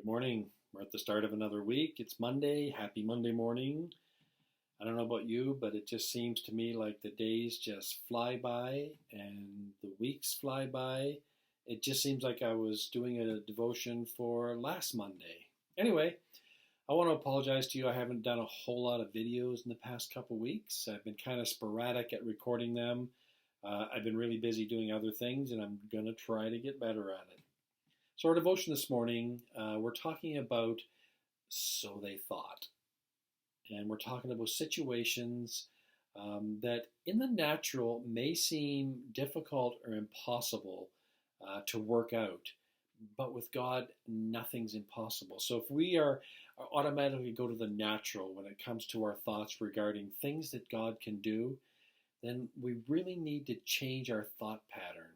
Good morning. We're at the start of another week. It's Monday. Happy Monday morning. I don't know about you, but it just seems to me like the days just fly by and the weeks fly by. It just seems like I was doing a devotion for last Monday. Anyway, I want to apologize to you. I haven't done a whole lot of videos in the past couple weeks. I've been kind of sporadic at recording them. I've been really busy doing other things, and I'm going to try to get better at it. So our devotion this morning, we're talking about so they thought. And we're talking about situations that in the natural may seem difficult or impossible to work out. But with God, nothing's impossible. So if we are automatically go to the natural when it comes to our thoughts regarding things that God can do, then we really need to change our thought pattern.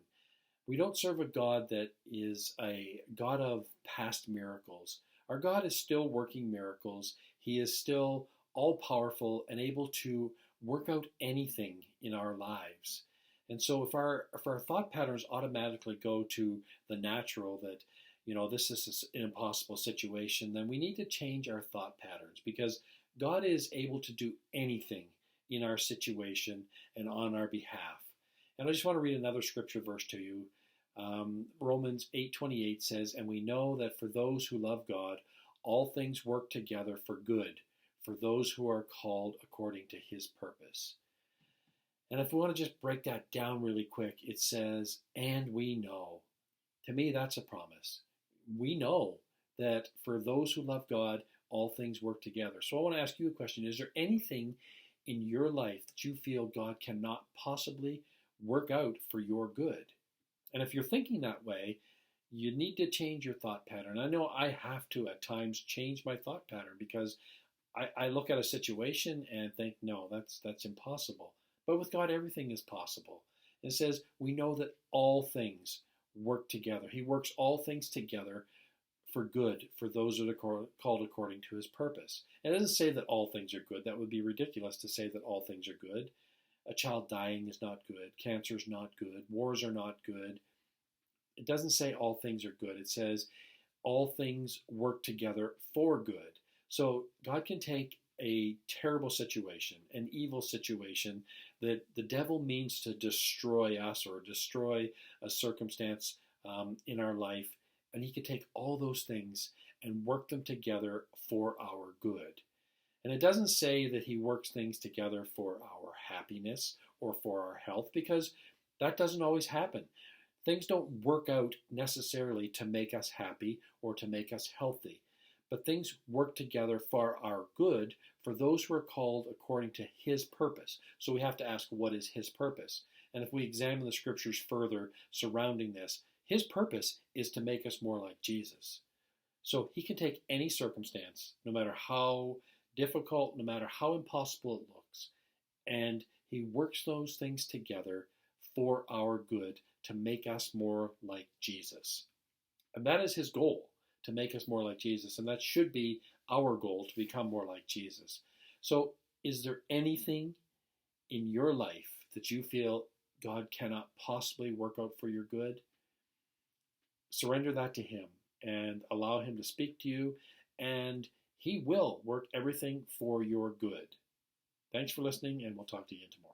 We don't serve a God that is a God of past miracles. Our God is still working miracles. He is still all-powerful and able to work out anything in our lives. And so if our thought patterns automatically go to the natural, that, this is an impossible situation, then we need to change our thought patterns, because God is able to do anything in our situation and on our behalf. And I just want to read another scripture verse to you. Romans 8:28 says, "And we know that for those who love God, all things work together for good, for those who are called according to his purpose." And if we want to just break that down really quick, it says, "And we know." To me, that's a promise. We know that for those who love God, all things work together. So I want to ask you a question. Is there anything in your life that you feel God cannot possibly work out for your good? And if you're thinking that way, you need to change your thought pattern. I know I have to at times change my thought pattern, because I look at a situation and think, no, that's impossible. But with God, everything is possible. It says we know that all things work together. He works all things together for good for those that are called according to his purpose. And it doesn't say that all things are good. That would be ridiculous to say that all things are good. A child dying is not good. Cancer is not good. Wars are not good. It doesn't say all things are good. It says all things work together for good. So God can take a terrible situation, an evil situation that the devil means to destroy us or destroy a circumstance in our life, and he can take all those things and work them together for our good. And it doesn't say that he works things together for our happiness or for our health, because that doesn't always happen. Things don't work out necessarily to make us happy or to make us healthy, but things work together for our good for those who are called according to his purpose. So we have to ask, what is his purpose? And if we examine the scriptures further surrounding this, his purpose is to make us more like Jesus. So he can take any circumstance, no matter how difficult, no matter how impossible it looks, and he works those things together for our good to make us more like Jesus. And that is his goal, to make us more like Jesus. And that should be our goal, to become more like Jesus. So is there anything in your life that you feel God cannot possibly work out for your good? Surrender that to him and allow him to speak to you, and he will work everything for your good. Thanks for listening, and we'll talk to you tomorrow.